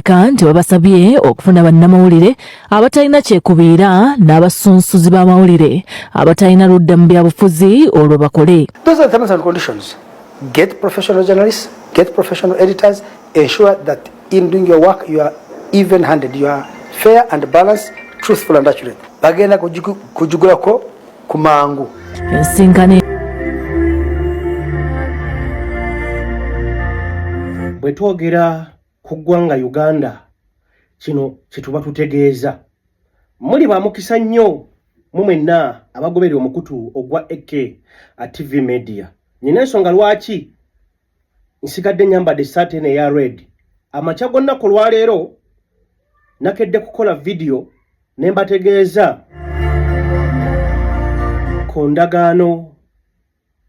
Kanti babasabye okufuna bannamawulire abatalina kyekubiira n'abasunsuzi b'amawulire abatalina ludda mu byabufuzi olwo bakole. Those are the terms and conditions. Get professional journalists, get professional editors, ensure that in doing your work you are even-handed, you are fair and balanced, truthful and accurate. Bagenda kujugulako kumangu. Ensinkane bwe twogera ku ggwanga Uganda kino kye tuba tutegeeza muli bamukisa nnyo mu mwenna abagoberera omukutu ogwa AK TV Media. Nyina ensonga lwaki nsigadde nyambadde essaati eno eya red. Amakya gonna lwaleero nakedde kukola video ne mbategeeza ku ndagaano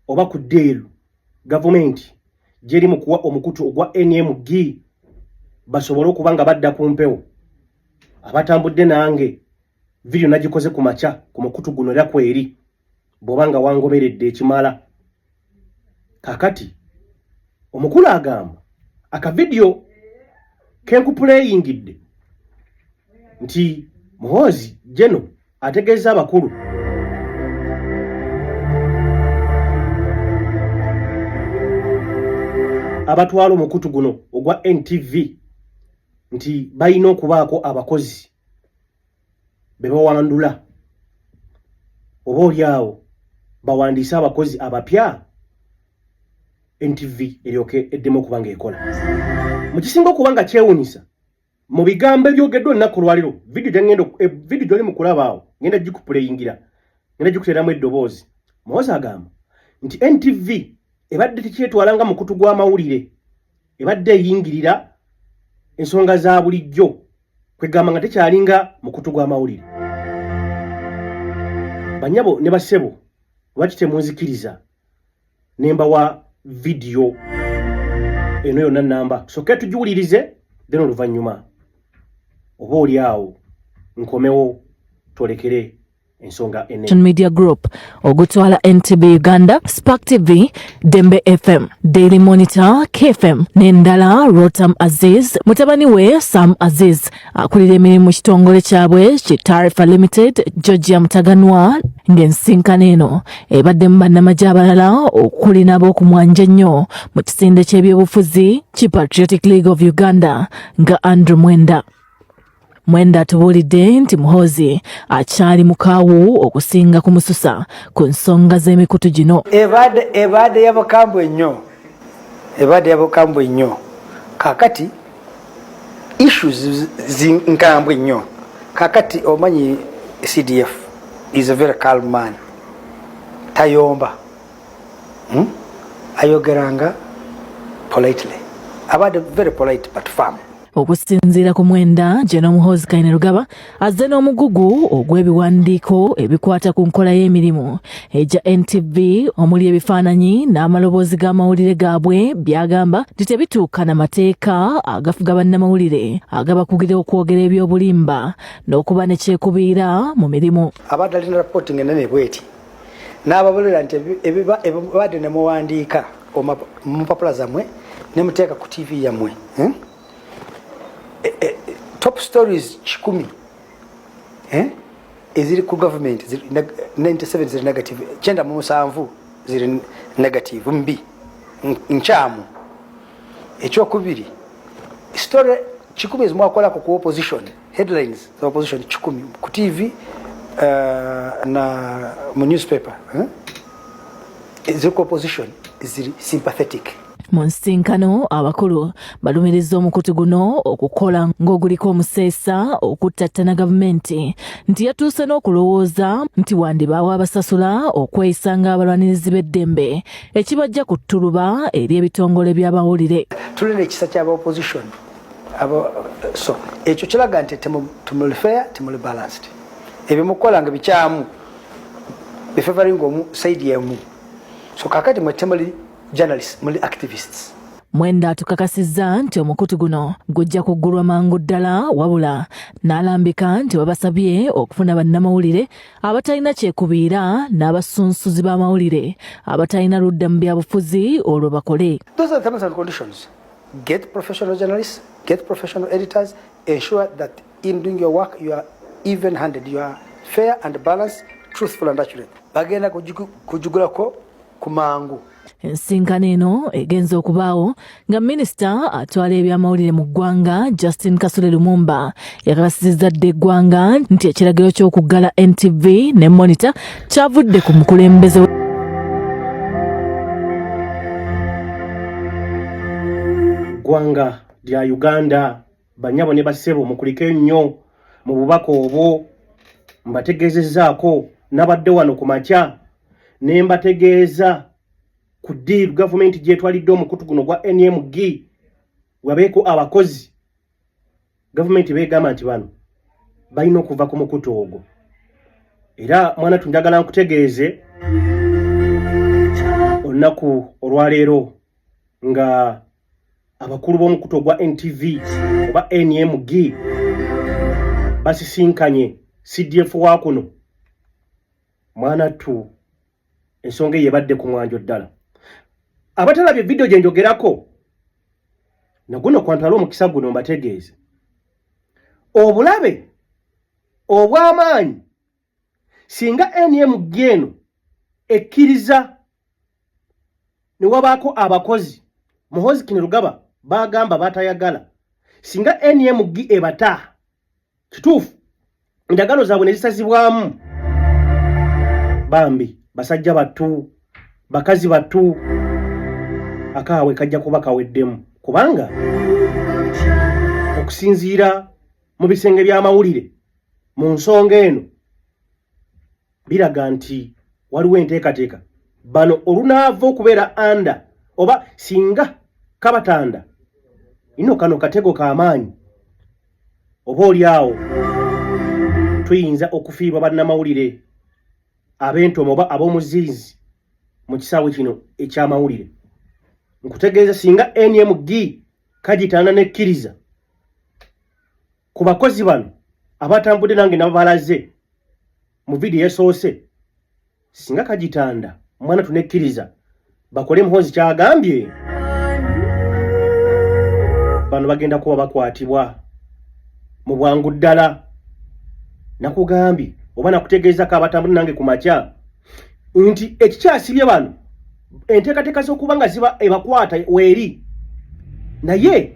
oba ku ddeeru gavumenti gyeri mu kuwa omukutu ogwa NMG basobole okuba nga badda ku mpewo. Abatambudde nange video nagikoze ku makya ku mukutu guno era kweri bw'oba nga wangoberedde ekimala. Kakati omukulu agamba aka video kenkupuleyingidde nti Muhoozi Jeno ategeeza abakulu abatwala omukutu guno ogwa NTV nti balina okubaako abakozi be bawandula oba olyawo bawandiise abakozi abapya NTV eryoke eddemu okuba ng'ekola. Mu kisinga okuba nga kyewuunyisa mu bigambo ebyogeddwa olunaku lwaliro video gy'oli mu kulaba awo ngenda gikupuleyingira ngenda gikuteeramu eddoboozi. Muhoozi agamba nti NTV ebadde tekyetwalanga mukutu gw'amawulire, ebadde eyingirira ensonga za bulijjo kwegamba nga tekyalinga mukutu gw'amawulire. Banyabo ne basebo lwaki temunzikiriza ne mbawa video eno yonna namba soke tugiwulirize then oluvannyuma oba olyawo nkomewo twolekere ensonga Media Group ogutwala NTB Uganda, Spark TV, Dembe FM, Daily Monitor, KFM n'endala Rotam Aziz mutabani we Sam Aziz akulira emirimu mu kitongole kyabwe ki Tarifa Limited Georgia Mutaganwa ng'ensinkano eno ebadde mu bannamagye abalala okuli n'ab'okumwanja nnyo mu kisinde ky'ebyobufuzi ki Patriotic League of Uganda nga Andrew Mwenda atubuulidde nti Muhoozi akyali mukaawu okusinga ku mususa ku nsonga z'emikutu gino. Ebadde yabukambwe nnyo. Kakati issues zinkambwe nnyo. Kakati omanyi CDF is a very calm man. Tayomba. Ayogeranga politely. Abadde very polite but firm. Okusinziira ku Mwenda, Jeno Muhoozi Kainerugaba azze n'omugugu ogw'ebiwandiiko ebikwata ku nkola y'emirimu egya NTV omuli ebifaananyi n'amaloboozi g'amawulire gaabwe byagamba nti tebituuka na mateeka agafuga bannamawulire agabakugira okwogera ebyobulimba n'okuba ne kyekubiira mu mirimu. Abadde alina reporting ennene bweti n'ababulira nti ebibadde ne muwandiika mu mpapula zammwe ne muteeka ku TV yammwe. Top stories 10 eziri ku government 97 ziri negative, 97 ziri negative mbi nchamu. Ekyokubiri story 10 ezimwakola ku opposition headlines za opposition 10 ku TV na mu newspaper eziri ku opposition ziri sympathetic. Mu nsinkano abakulu balumiriza omukutu guno okukola ng'oguliko omuseesa okuttattana gavumenti nti yatuuse n'okulowooza nti wandibaawo abasasula okweyisa ng'abalwanirizi b'eddembe ekibajja ku ttuluba eri ebitongole by'amawulire. Tulina ekisa ky'aba opposition so ekyo kiraga nti temuli fair, temuli balanced. Ebimukola nga bikyamu bifavoring omu side yemu. So kakati mwe temuli journalists, muli activists. Mwenda atukakasizza nti omukutu guno gujja kuggulwa mangu ddala wabula n'alambika nti babasabye okufuna bannamawulire abatalina kyekubiira n'abasunsuzi b'amawulire abatalina ludda mu byabufuzi olwo bakole. Those are the terms and conditions. get professional journalists, get professional editors, ensure that in doing your work you are even-handed, you are fair and balanced, truthful and accurate. Bagenda kujugulako kumangu. Ensinkano eno egenza okubaawo nga minisita atwala ebyamawulire mu ggwanga Justin Kasule Lumumba yakabasizza dde eggwanga nti ekiragiro ky'okuggala NTV ne Monitor kyavudde ku mukulembeze ggwanga lya Uganda. Banyabo ne basebo mukulike nnyo mu bubaka obwo, mbategeezezzaako nabadde wano ku makya ne mbategeeza ku deal government gyetwalidde omukutu guno gwa NMG wabeeko abakozi. Government beegamba nti bano balina okuva ku mukutu ogwo. Era mwana tunjagala nkutegeeze olunaku olwaleero nga abakulu b'omukutu ogwa NTV oba NMG basisinkanye CDF wa kuno. Mwana tu ensonga yebadde ku mwanjo ddala. Abatalabye video gye njogerako naguno kwantwala omukisa guno mbategeeze obulabe obw'amaanyi singa NMG eno ekkiriza ne wabaako abakozi Muhoozi Kainerugaba bagamba batayagala, singa NMG ebata kituufu endagano zaabwe ne zisazibwamu bambi basajja battu bakazi battu akaawe kajja kuba kaweddemu, kubanga okusinziira mu bisenge by'amawulire mu nsonga eno biraga nti waliwo enteekateeka bano olunaava okubeera anda oba singa kabatanda ino kano katego k'amaanyi oba oliawo tuyinza okufiirwa bannamawulire ab'entomo oba ab'omuziizi mu kisaawe kino eky'amawulire. Nkutegeeza singa NMG kagitanda nekkiriza ku bakozi bano abatambudde nange nabalaze mu vidiyo esoose, singa kagitanda mwana tunekkiriza bakole Muhoozi kyagambye, bano bagenda kuba bakwatibwa mu bwangu ddala. Nakugambye oba nakutegeezako abatambudde nange ku makya nti ekikyasibye bano enteekateeka z'okuba nga ziba ebakwata weeri, naye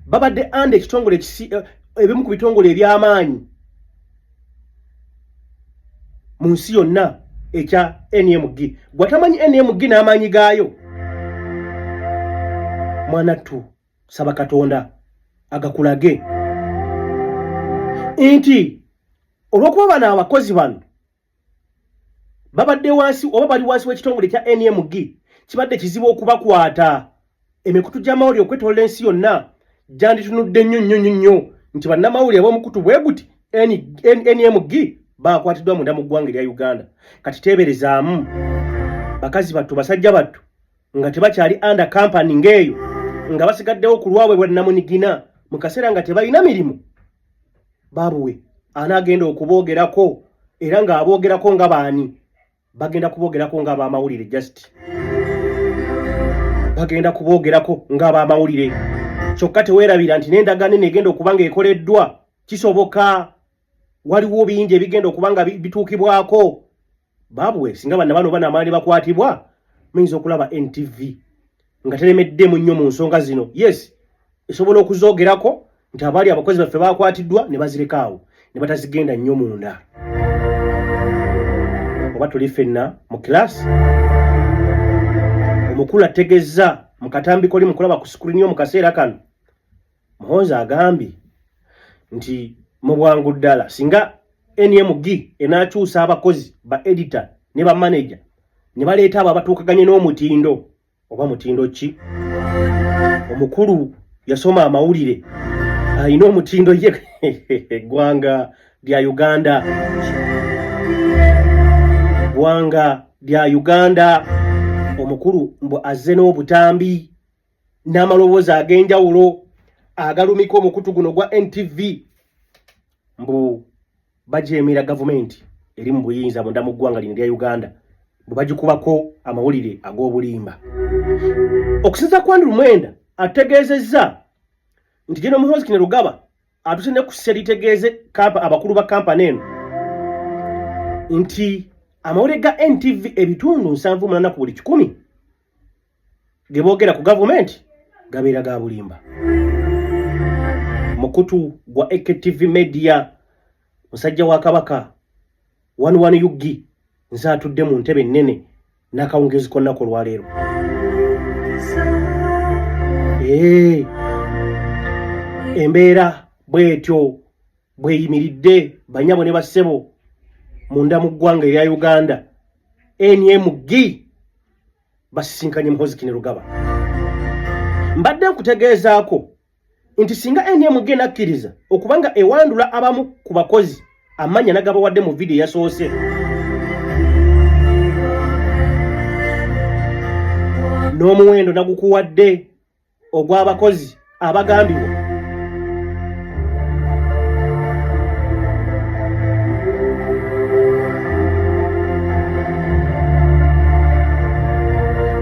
babadde anda ekitongole ebimu ku bitongole eby'amaanyi mu nsi yonna ekya NMG. Gwatamanyi NMG n'amaanyi gaayo, mwana tu saba Katonda agakulage nti olw'okuba bano abakozi bano babadde wansi oba bali wansi w'ekitongole kya NMG, kibadde kizibu okubakwata. Emikutu gy'amawulire okwetoolola ensi yonna gyanditunudde nnyo nti bannamawulire ab'omukutu bwe guti NMG bakwatiddwa munda mu ggwanga erya Uganda. Kati teeberezaamu bakazi battu basajja battu nga tebakyali under company ng'eyo, nga basigaddewo ku lwabwe bwa namunigina mu kaseera nga tebalina mirimu. Baabuwe anaagenda okuboogerako, era ng'aboogerako nga baani? Bagenda kuboogerako ng'abamawulire. Just bagenda kuboogerako ng'abamawulire. Kyokka teweerabira nti n'endagaano eno egenda okuba ng'ekoleddwa. Kisoboka waliwo bingi ebigenda okuba nga bituukibwako. Baabuwe singa banna bano banamaani bakwatibwa, muyinza okulaba NTV nga teremeddemu nnyo mu nsonga zino. Yes, esobola okuzoogerako nti abaali abakozi baffe bakwatiddwa ne bazirekaawo ne batazigenda nnyo munda. Oba tuli ffenna mu kilaasi omukulu ategezza mu katambi koli mu kulaba ku screen mu kaseera kano. Muhoozi agambye nti mu bwangu ddala singa NMG enaakyusa abakozi ba editor ne ba manager ne baleeta abo abatuukaganye n'omutindo. Oba mutindo ki? Omukulu yasoma amawulire alina omutindo ye eggwanga lya Uganda. Eggwanga lya Uganda omukulu mbu azze n'obutambi n'amaloboozi ag'enjawulo agalumika omukutu guno gwa NTV mbu bajeemera gavumenti eri mu buyinza munda mu ggwanga lino lya Uganda, bwe bagikubako amawulire ag'obulimba. Okusinza kwa Andrew Mwenda ategeezezza nti General Muhoozi Kainerugaba atuse ne kussa litegeeze abakulu ba kampani eno nti amawulire ga NTV ebitundu 78 ku buli 100 ge boogera ku gavumenti gabeera ga bulimba. Mukutu gwa AKTV Media musajja wa Kabaka 11 Yugi nze atudde mu ntebe nnene n'akawungezi konna ku lwaleero. Embeera bwetyo bweyimiridde banyabo ne bassebo munda mu ggwanga erya Uganda. NMG basisinkanye Muhoozi Kainerugaba. Mbadde nkutegeezaako nti singa NMG nakkiriza okubanga ewandula abamu ku bakozi amanya nagabawadde mu video yasoose, n'omuwendo nagukuwadde ogw'abakozi abagambibwa,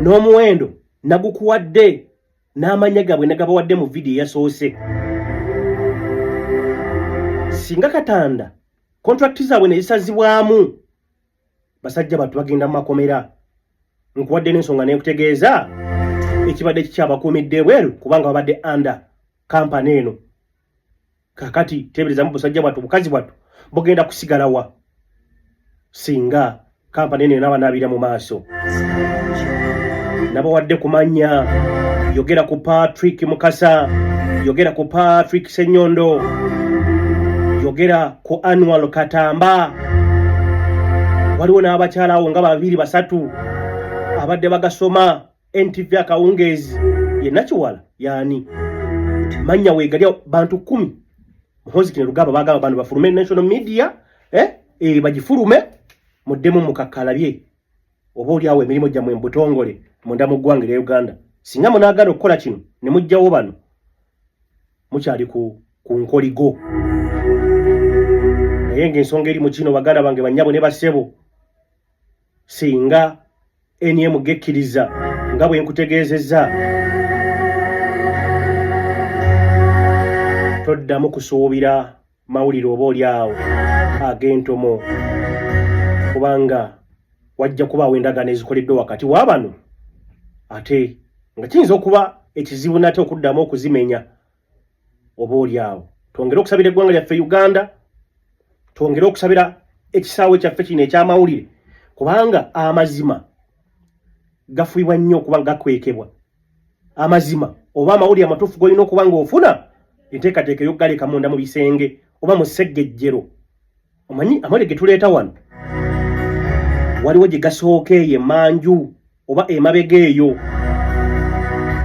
n'omuwendo nagukuwadde n'amanya gabwe nagabawadde mu video yasoose. Singa Katanda contract zaabwe ne zisazibwamu basajja batu bagenda mu makomera, nkuwadde n'ensonga n'ekutegeeza ekibadde kikyabakuumidde bweru kubanga babadde under kampani eno. Kakati tebereza busajja bwatu bukazi bwatu bugenda kusigalawa singa kampani eno n'abanaabira mu maaso. Nabawadde kumanya, yogera ku Patrick Mukasa, yogera ku Patrick Senyondo, yogera ku Annual Katamba. Waliwo n'abakyala awo nga 2 3 abadde bagasoma NTV akawungezi ye Nakiwala yani manya wegalya bantu 10. Muhoozi Kainerugaba bagamba bantu bafulume national media bagifulume muddemu mukakalabye oba oli awo emirimu gyammwe mbutongole munda mu ggwanga erya Uganda. Singa munaagala okukola kino ne mujjawo bano mukyali ku nkoligo. Naye ng'ensonga eri mu kino baganda bange bannyabo ne bassebo, singa NMG ekkiriza nga bwe nkutegeezezza toddamu kusuubira mawulire oba oli awo ag'entomo, kubanga wajja kubaawo endagaano ezikoleddwa wakati wa bano ate nga kiyinza okuba ekizibu nate okuddamu okuzimenya oba oli awo. Twongere okusabira eggwanga lyaffe Uganda, twongere okusabira ekisaawe kyaffe kino eky'amawulire, kubanga amazima gafuibwa nnyo okuba gakwekebwa. Amazima oba amawulire amatuufu g'olina okuba ng'ofuna enteekateeka y'okugaleka munda mu bisenge oba mu ssegejjero. Omanyi amawulire ge tuleeta wano waliwo gye gasooka eyo emanju oba emabega eyo.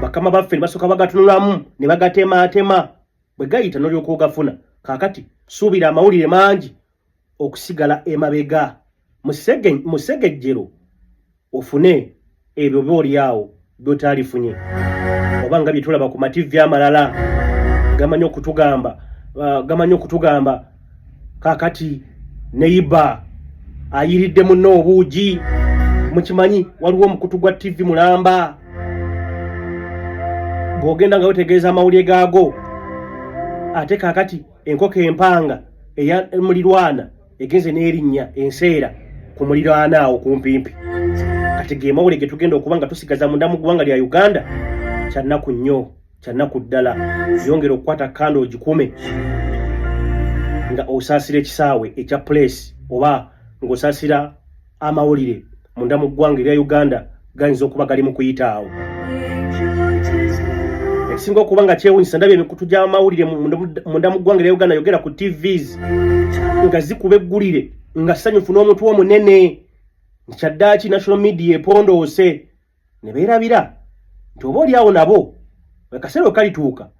Bakama baffe ne basooka bagatunulamu ne bagatematema bwe gayita n'olyoka ogafuna. Kaakati suubira amawulire mangi okusigala emabega mu ssegejjero ofune ebyo by'oli awo by'otaalifunye, oba nga bye tulaba ku mativi amalala gamanyi okutugamba kaakati neiba ayiridde munno obuugi. Mukimanyi waliwo omukutu gwa TV mulamba, bw'ogenda nga wetegeeza amawulire gaago, ate kaakati enkoko empanga eya mulirwana egenze n'erinnya enseera ku mulirwana awo kumpimpi. Kati ge mawulire ge tugenda okuba nga tusigaza munda mu ggwanga lya Uganda kyannaku nnyo, kyannaku ddala. Yongera okukwata kando ogikume nga osaasira ekisaawe ekya place oba ng'osaasira amawulire munda mu ggwanga erya Uganda gayinza okuba gali mu kuyita awo. Ekisinga okuba nga kyewunyisa ndabye emikutu gy'amawulire munda mu ggwanga erya Uganda yogera ku TVs nga zikuba eggulire nga ssanyufu n'omutwe omunene nkyaddaaki national media epondoose ne beerabira nti oba oli awo nabo akaseera kalituuka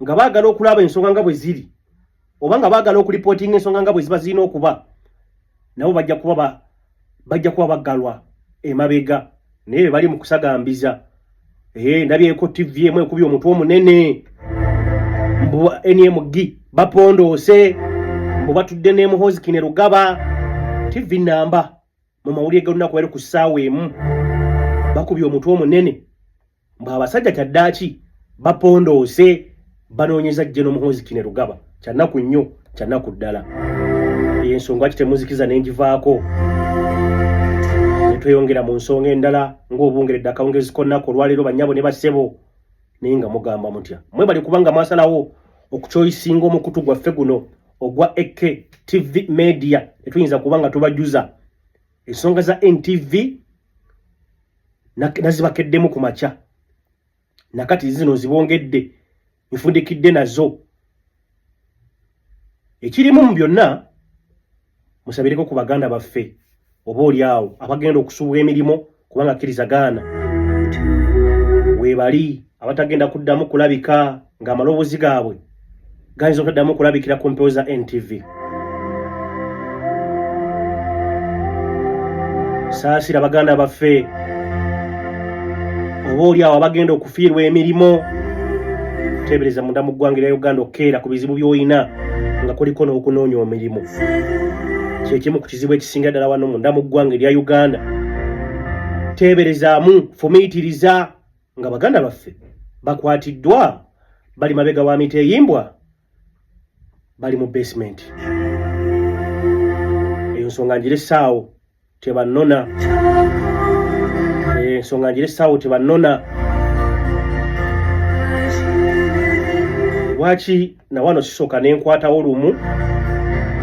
nga baagala okulaba ensonga nga bwe ziri oba nga baagala okulipootinga ensonga nga bwe ziba zirina okuba, nabo bajja kuba baggalwa emabega naye bali mu kusagambiza. Ndabyeko TV emu ekubye omutwe omunene mbu NMG bapondoose mbu batudde ne Muhoozi Kainerugaba. TV namba mu mawulire g'olunaku bali ku ssaawa emu bakubye omutwe omunene mbu abasajja kyaddaaki bapondoose banoonyeza Jeno Muhoozi Kine Rugaba kyanaku nnyo kyanaku ddala ensonga kitemuzikiza nenjivaako netweyongera mu nsonga endala ng'obungeredde akawungezi konna olwaleero bannyabo ne bassebo naye nga mugamba mutya mwe bali kubanga mwasalawo okuchoisinga omukutu gwaffe guno ogwa Eke TV Media etuyinza kubanga tubajuza ensonga za NTV nazibakeddemu ku maca nakati zino zibongedde nfundikidde nazo ekirimu mu byonna musabireko ku baganda baffe oba oli awo abagenda okusubwa emirimu kubanga kirizagaana webali abatagenda kuddamu kulabika ng'amaloboozi gaabwe gayinza okuddamu kulabikira ku mpewo za NTV. Saasira baganda baffe oba oli awo abagenda okufiirwa emirimu teebereza munda mu ggwanga lya Uganda okkeera ku bizibu by'olina nga kuliko n'okunoonya emirimu. Kyekimu ku kizibu ekisinga ddala wano munda mu ggwanga lya Uganda. Teeberezaamu fumiitiriza nga baganda baffe bakwatiddwa bali mabega wa miti eyimbwa bali mu basement. Eyo nsonga njire essaawo tebannona. Ensonga njire essaawo tebannona. Lwaki na wano sisooka ne nkwatawo lumu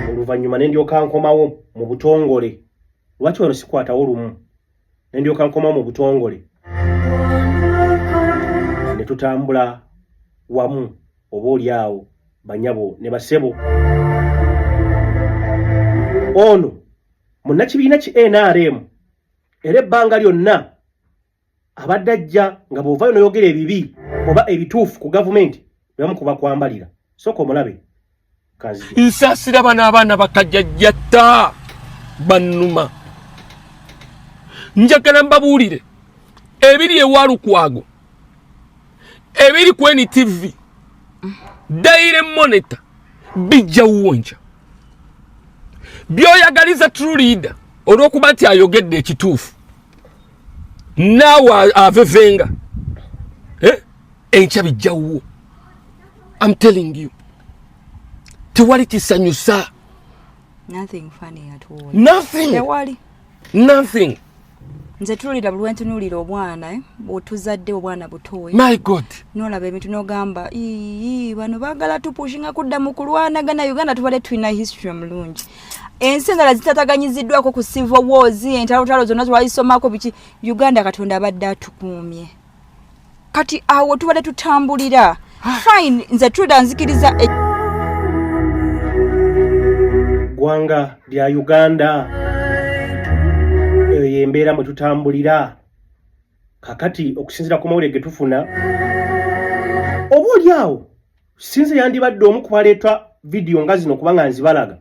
oluvannyuma ne ndyoka nkomawo mu butongole. Lwaki wano sikwatawo lumu ne ndyoka nkomawo mu butongole ne tutambula wamu oba oli awo bannyabo ne bassebo. Ono munnakibiina ki NRM era ebbanga lyonna abadde ajja nga bw'ovaayo n'oyogera ebibi oba ebituufu ku gavumenti bebamukuba kwambalira. Sooka omulabe kanzija. Nsaasira bano abaana bakajjajjatta bannuma. Njagala mbabuulire ebiri ewalukwago ebiri ku NTV Daily Monitor bijja wuwonja byoyagaliza True Leader olw'okuba nti ayogedde ekituufu naawe avevenga enkya bijja wuwo. I'm telling you tewali kisanyusa. Nothing funny at all. Nothing. Tewali. Nothing. Nze tulira bulwentunulira obwana bwotuzadde obwana butoyi. My God. Nolaba ebintu nogamba bano baagala tupushinga kudda mu kulwanagana Uganda tubale twina history mulungi. Ensi endala zitataganyiziddwako ku civil wars entalotalo zonna twalisomako biki Uganda Katonda abadde atukuumye. Kati awo tubale tutambulira. Fine nze tuda nzikiriza gwanga lya Uganda embeera mwe tutambulira kakati okusinzira ku mawulire ge tufuna oba oli awo sinze yandibadde omu ku baleeta vidiyo nga zino kubanga nzibalaga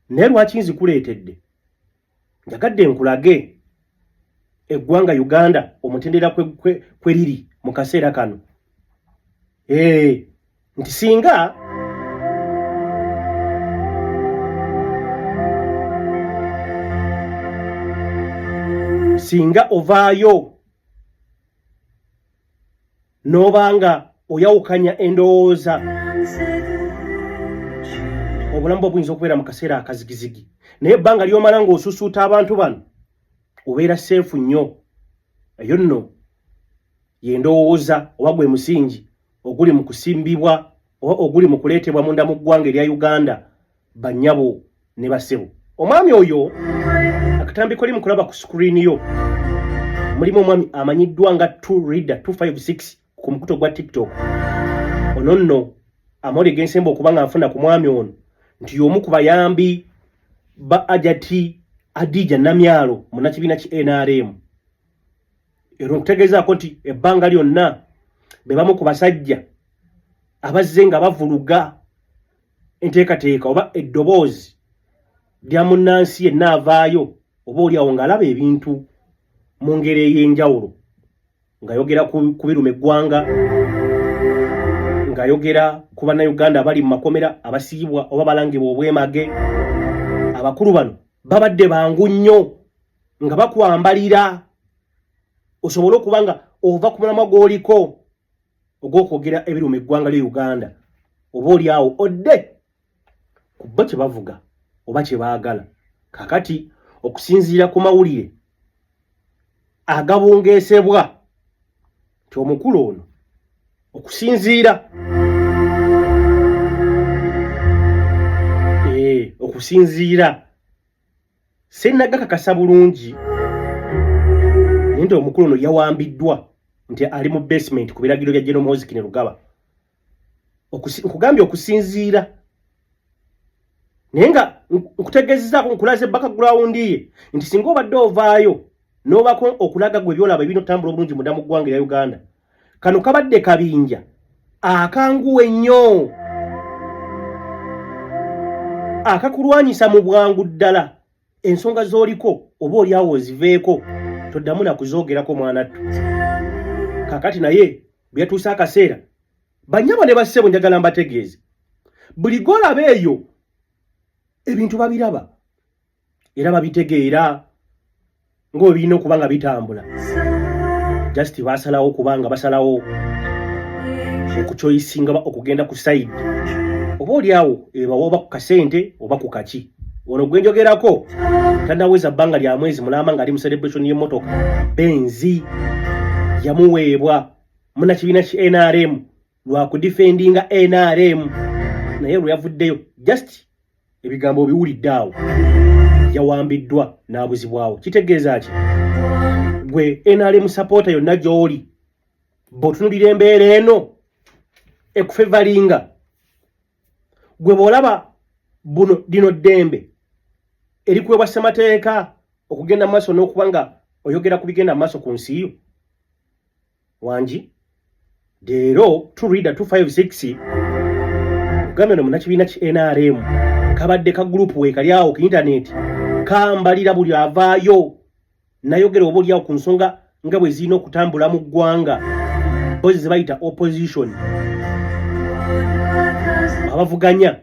naye lwaki nzikuleetedde njagadde nkulage eggwanga Uganda omutendera kwe liri mu kaseera kano nti singa ovaayo nobanga oyawukanya endowooza obulamu buyinza okubeera mu kaseera akazigizigi naye ebbanga ly'omala ng'osusuuta abantu bano obeera seefu nnyo. Eyo nno yendowooza oba gwe musingi oguli mu kusimbibwa oba oguli mu kuleetebwa munda mu ggwanga erya Uganda bannyabo ne bassebo. Omwami oyo akatambiko limu kulaba ku screen yo mulimu omwami amanyiddwa nga True Leader 256 ku mukuto gwa TikTok. Ono nno amawulire g'ensembe okuba nga nfuna ku mwami ono nti y'omu ku bayambi ba Ajati Adija Namyalo munnakibiina ki NRM. Ero nkutegeezaako nti ebbanga lyonna be bamu ku basajja abazze nga bavuluga enteekateeka oba eddoboozi lya munnansi yenna avaayo oba oli awo ng'alaba ebintu mu ngeri ey'enjawulo ng'ayogera ku biruma eggwanga ng'ayogera ku bannayuganda abali mu makomera abasiibwa oba balangibwa obwemage. Abakulu bano babadde bangu nnyo nga bakwambalira osobole okuba nga ova ku mulamwa gw'oliko ogw'okwogera ebiruma eggwanga lya Uganda oba oli awo odde ku bo kye bavuga oba kye baagala. Kakati okusinziira ku mawulire agabungeesebwa nti omukulu ono okusinziira sennagakakasa bulungi naye nti omukulu ono yawambiddwa nti ali mu basement ku biragiro bya General Muhoozi Kainerugaba. Nkugambye okusinziira naye nga nkutegeezezaako nkulaze background ye nti singa obadde ovaayo n'obako okulaga gwe byolaba ebino tambula obulungi mudda mu ggwanga lya Uganda, kano kabadde kabinja akanguwa ennyo akakulwanyisa mu bwangu ddala. Ensonga z'oliko oba oli awo oziveeko toddamu nakuzoogerako mwanattu. Kakati naye byatuuse akaseera bannyabo ne bassebo njagala mbategeeze buli golaba eyo ebintu babiraba era babitegeera ng'obiina okuba nga bitambula. Just basalawo kubanga basalawo okuchoisinga okugenda ku side oba oli awo ebawa oba ku kasente oba ku kaki. Ono gwe njogerako tannaweza bbanga lya mwezi mulamba ng'ali mu celebration y'emmotoka Benzi yamuweebwa munnakibiina ki NRM lwa kudifendinga NRM, naye lwe yavuddeyo just ebigambo biwulidde awo yawambiddwa n'abuzibwawo. Kitegeeza ki gwe NRM supporter yonna gy'oli bw'otunulira embeera eno ekufevalinga gwe bw'olaba buno dino ddembe erikuweebwa ssemateeka okugenda mu maaso n'okuba nga oyogera ku bigenda mu maaso ku nsi yo wangi leero Tureader 256 Uganda no munnakibiina ki NRM kabadde ka group we kali awo ku internet kambalira buli avaayo nayogera oba oli awo ku nsonga nga bwe zirina okutambula mu ggwanga bozi ze bayita opposition abavuganya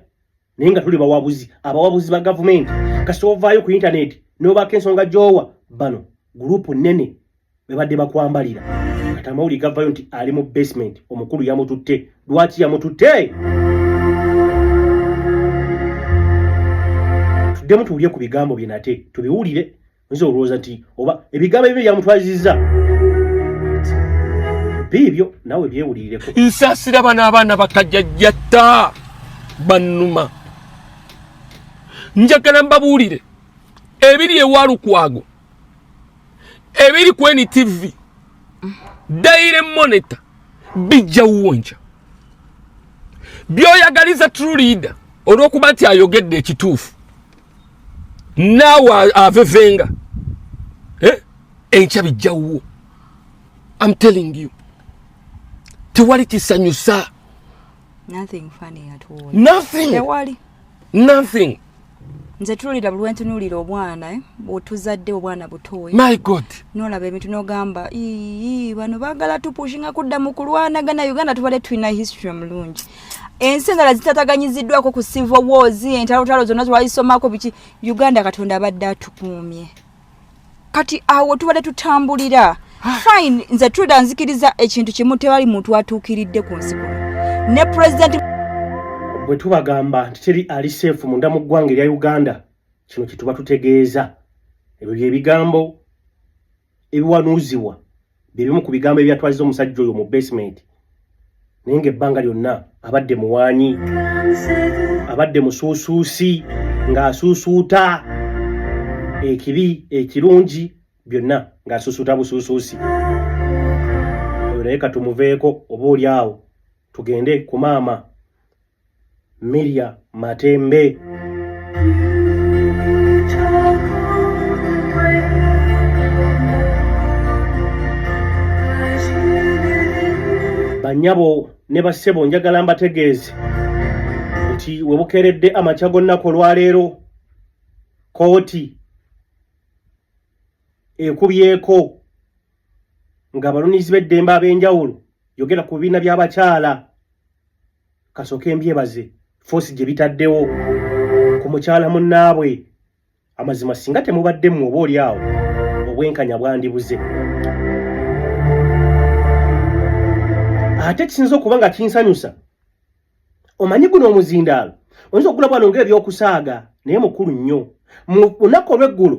naye nga tuli bawabuzi abawabuzi ba gavumenti kasita ovaayo ku internet n'obaako ensonga gy'owa bano gurupu nnene bebadde bakwambalira kati amawulire gavayo nti ali mu basement omukulu yamututte. Lwaki yamututte? Tuddemu tuwulire ku bigambo bye nate tubiwulire nze olowooza nti oba ebigambo ebyo byamutwazizza biibyo naawe byewulirireko. Nsaasira bano abaana bakajjajjatta bannuma. Njagala mbabuulire ebiri ewalukwago ebiri ku NTV Daily Monitor bijja wonja byoyagaliza Tureader olw'okuba nti ayogedde ekituufu naawe avevenga enkya bijjawo. I'm telling you tewali kisanyusa. Nothing funny at all. Nothing. Tewali. Nothing. Nze Tureader buli wentunuulira obwana bw'otuzadde obwana butoyi. My God. N'olaba ebintu n'ogamba bano baagala tupushinga kudda mu kulwanagana Uganda tubale tulina history omulungi. Ensi endala zitataganyiziddwako ku civil wars entalotalo zonna twayisomako biki Uganda Katonda abadde atukuumye. Kati awo tubale tutambulira. Fine, nze Tureader nzikiriza ekintu kimu tewali muntu atuukiridde ku nsi kuno. Ne president bwe tubagamba nti teri ali safe munda mu ggwanga erya Uganda kino kituba tutegeeza ebyo by'ebigambo ebiwanuuzibwa byebimu ku bigambo ebyatwaziza omusajja oyo mu basement naye ng'ebbanga lyonna abadde muwaanyi abadde musuusuusi ng'asuusuuta ekibi ekirungi byonna ng'asuusuuta busuusuusi. Oyo naye katumuveeko oba oli awo tugende ku maama Miria Matembe. Banyabo ne bassebo njagala mbategeeze nti we bukeeredde amakya g'onnaku olwaleero kooti ekubyeko ng'abalunizi b'eddembe ab'enjawulo yogera ku bibiina by'abakyala kasooka embyebaze force gye bitaddewo ku mukyala munnaabwe amazima singa temubadde mu oba oli awo obwenkanya bwandibuze. ate kisinza okuba nga kinsanyusa omanyi guno omuzindaalo oyinza okugula bwano ng'ebyokusaaga naye mukulu nnyo mu lunaku olw'eggulu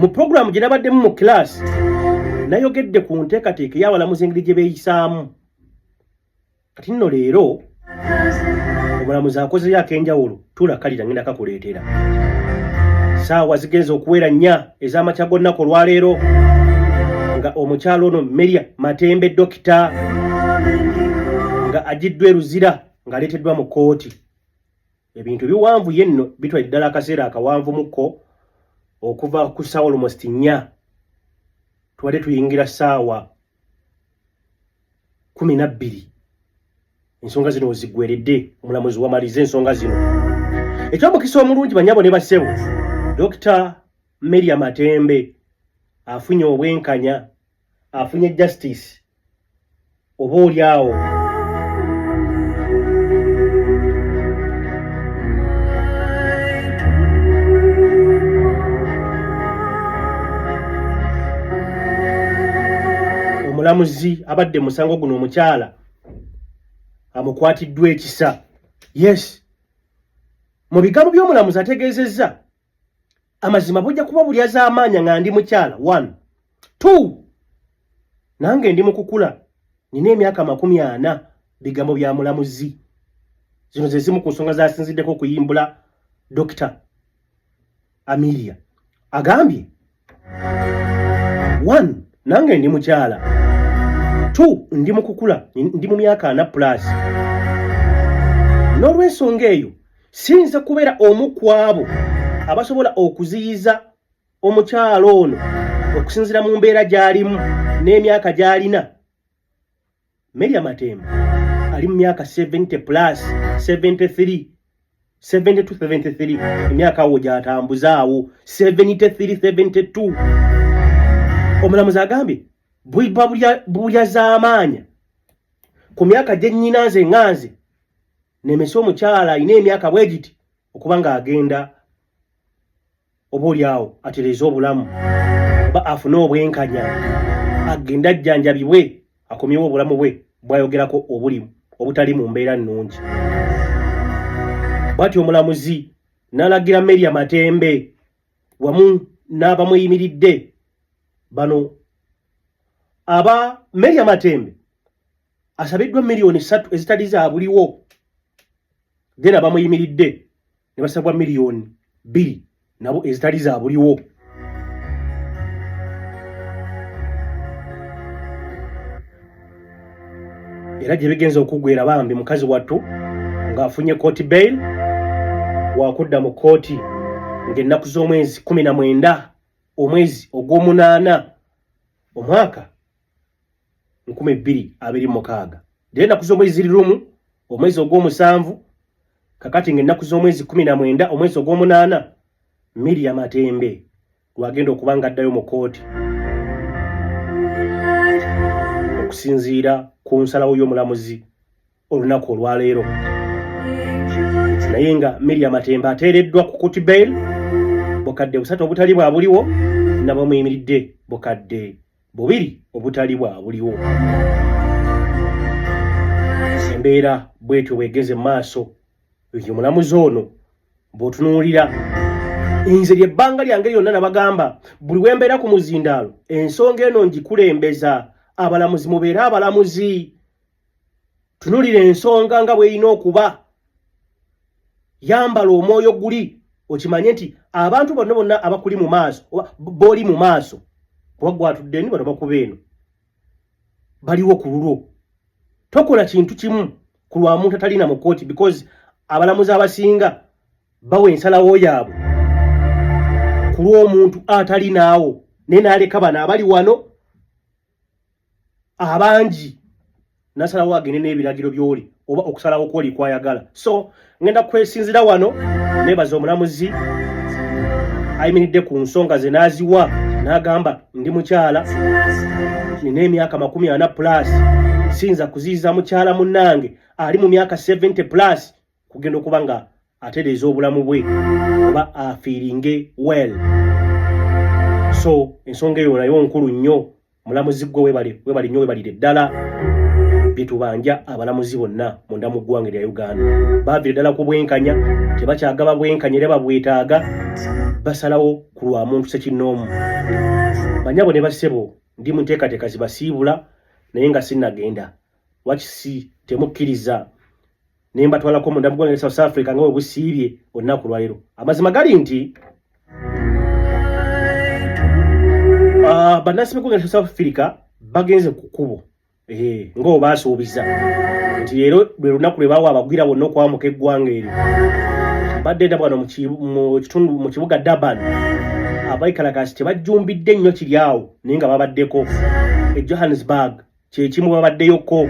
mu puroguramu gye nabaddemu mu kilaasi nayogedde ku nteekateeka ey'abalamuzi engeri gye beeyisaamu kati nno leero omulamuzi akozeyo ak'enjawulo tulakalira ngenda kakuleetera saawa zigenza okuwera 4 ez'amakya g'olunaku olwaleero nga omukyalo ono Meria Matembe dokita nga agiddwa eruzira ng'aleeteddwa mu kkooti ebintu biwanvu yenno bitwala ddala akaseera akawanvu mukko okuva ku ssaawa almost 4 tubadde tuyingira ssaawa 12 ensonga zino weziggweredde omulamuzi wamaliza ensonga zino ekyomukisa omulungi banyabo ne bassebo Dr. Meria Matembe afunye obwenkanya afunye justice oba oli awo omulamuzi abadde musango guno omukyala amukwatiddwa ekisa yes mu bigambo by'omulamuzi ategeezezza amazima bujja kuba buli azaamaanya nga ndi mukyala 1 2 nange ndi mu kukula nina emyaka 40 bigambo bya mulamuzi zino ze zimu ku nsonga zasinziddeko okuyimbula Dr. Amelia agambye 1 nange ndi mukyala 2 ndi mu kukula ndi mu myaka 4 plus n'olw'ensonga eyo siyinza kubeera omu ku abo abasobola okuziyiza omukyalo ono okusinziira mu mbeera gy'alimu n'emyaka gy'alina Meria Matembe ali mu myaka 70 plus 73 73 emyaka awo gy'atambuzaawo 73 omulamuzi agambye bwiba bulya z'amaanya ku myaka gye nnyina nze ŋŋanze nemesa omukyala alina emyaka bwe giti okuba ng'agenda oba oli awo atereeza obulamu oba afune obwenkanya agenda ajjanjabibwe akomyewo obulamu bwe bwayogerako obutali mu mbeera nnungi bw'atyo omulamuzi n'alagira Meria Matembe wamu n'abamuyimiridde bano aba Meria Matembe asabiddwa miliyoni 3 ezitali za buliwo then abamuyimiridde ne basabwa miliyoni 2 nabo ezitali za buliwo era gye bigenza okuggwera bambi mukazi wattu ng'afunye court bail wakudda mu kooti ng'ennaku z'omwezi 19 omwezi ogw'omunaana omwaka 2026 then ennaku z'omwezi ziri lumu omwezi ogw'omusanvu kakati ng'ennaku z'omwezi 19 omwezi ogw'omunaana Meria Matembe lwagenda okuba ng'addayo mu kooti okusinziira ku nsalawo y'omulamuzi olunaku olwaleero naye nga Meria Matembe ateereddwa ku court bail bukadde 3 obutali bwa buliwo n'abamuyimiridde bukadde 2 obutali bwa buliwo embeera bwetyo bwegeze mu maaso omulamuzi ono bw'otunuulira nze lyebbanga lyange lyonna nabagamba buli wembeera ku muzindaalo ensonga eno ngikulembeza abalamuzi mubeere abalamuzi tunulira ensonga nga bw'erina okuba yambala omwoyo guli okimanye nti abantu bonna abakuli mu maaso b'oli mu maaso kuba gwatudde ni bano bakuba eno baliwo ku lulwo tokola kintu kimu ku lwa muntu atalina mu kooti because abalamuzi abasinga bawa ensalawo yaabwe ku lw'omuntu atalinaawo naye n'aleka bano abali wano abangi nasalawo agende n'ebiragiro by'oli oba okusalawo kw'oli kwayagala so ngenda kwesinzira wano nebaza omulamuzi ayimiridde ku nsonga ze n'aziwa n'agamba ndi mukyala nina emyaka 40 plus sinza kuziyiza mukyala munnange ali mu myaka 70 plus kugenda okuba nga atereeza obulamu bwe oba afiiringe well so ensonga eyo nayo nkulu nnyo mulamuzi gwe webali nnyo webalire ddala bitubanja abalamuzi bonna munda mu ggwanga lya Uganda baavire ddala ku bwenkanya tebakyagaba bwenkanya era babwetaaga basalawo ku lwa muntu Ssekinnoomu banyabo ne bassebo ndi mu nteekateeka zibasiibula naye nga sinnagenda wakisi temukkiriza ne mbatwalako munda mu ggwanga lya South Africa nga bwe busiibye olunaku lwaleero amazima gali nti bannansi b'eggwanga lya South Africa bagenze ku kkubo ng'o baasuubiza nti leero lwe lunaku lwe baawa abagwira bonna okwamuka eggwanga eryo mbadde nda bwano mu kibuga Durban abayikalakasi tebajjumbidde nnyo kiri awo naye nga babaddeko e Johannesburg kyekimu babaddeyoko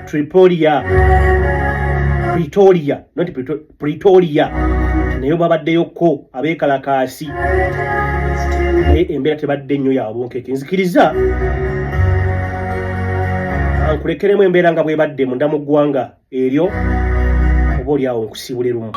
Pretoria naye babaddeyoko abeekalakasi naye embeera tebadde nnyo ya bunkeeke nzikiriza ankulekeremu embeera nga bwebadde munda mu ggwanga eryo oba oli awo nkusibule lumu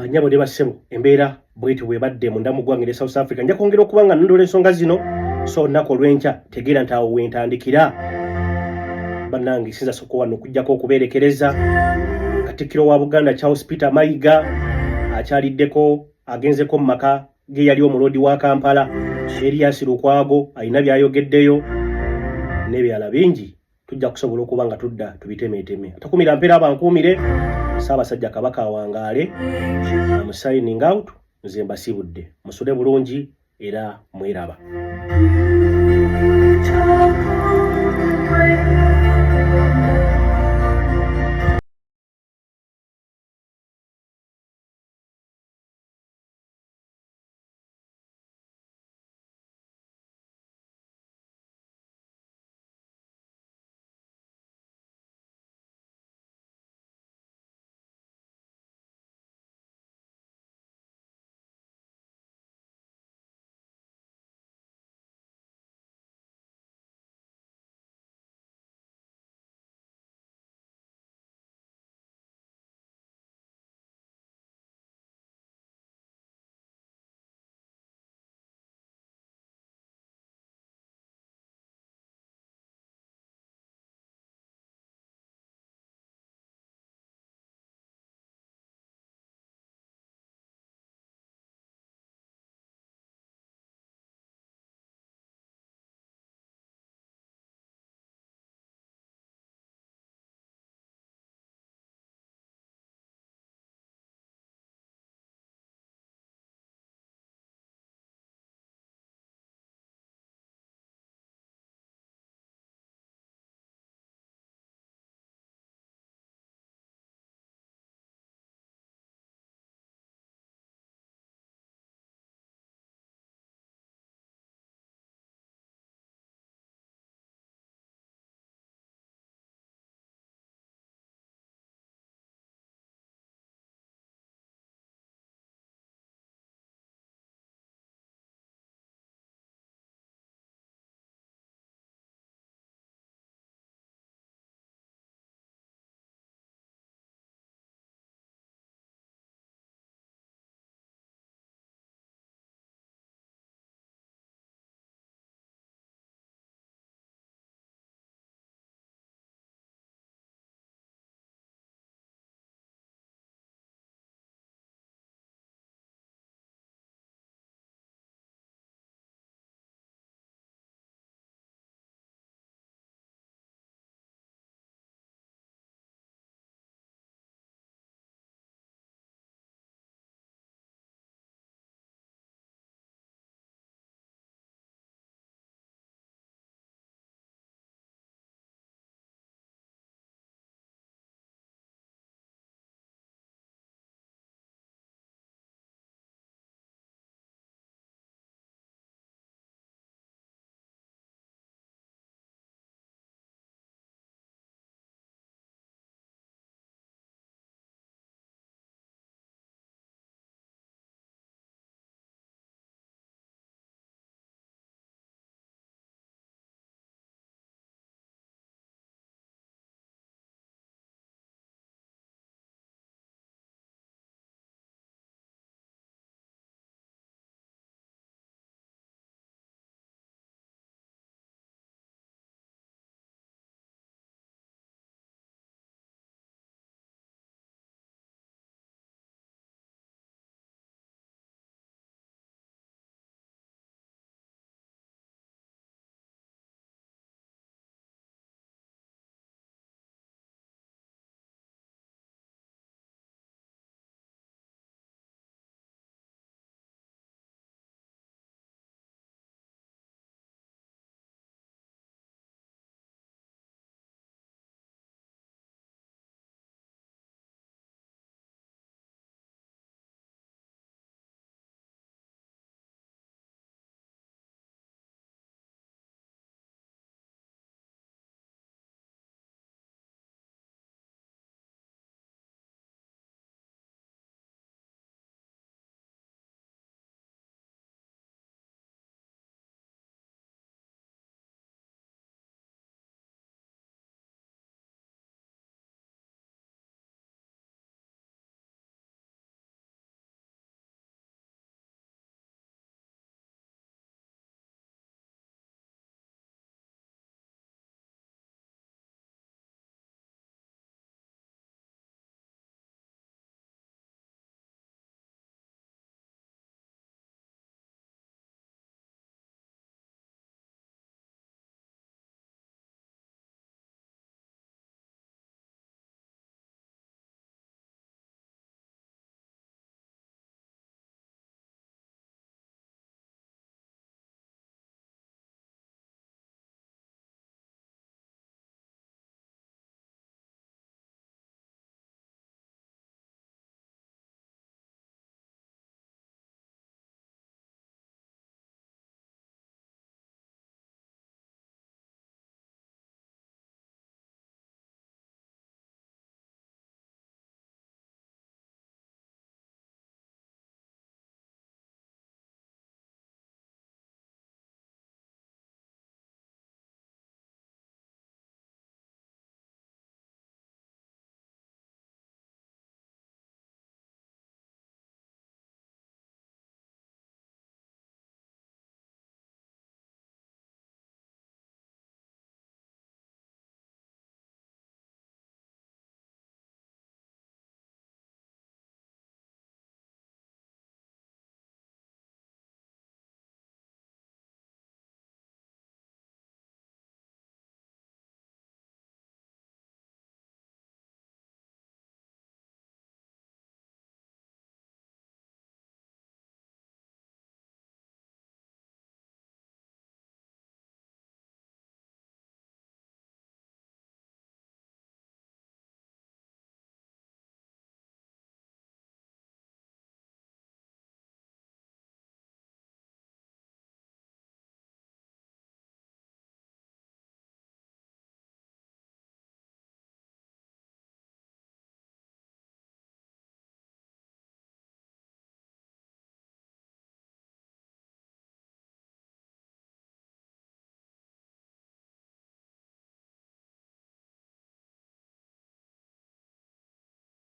nyabo de basebo embeera bweti bwebadde munda mu ggwanga lya South Africa nja kwongera okuba nga nondola ensonga zino so nnako olw'enkya tegeera nti awo wentandikira bannange sinza soko wano okujjako okubeerekereza Katikkiro wa Buganda Charles Peter Mayiga akyaliddeko agenzeko mu maka ge yali omulodi wa Kampala Erias Lukwago alina byayogeddeyo n'ebyala bingi tujja kusobola okuba nga tudda tubitemeeteme atakumira mpeera abankuumire Ssaabasajja Kabaka awangaale I'm signing out nze mbasibudde musule bulungi era mweraba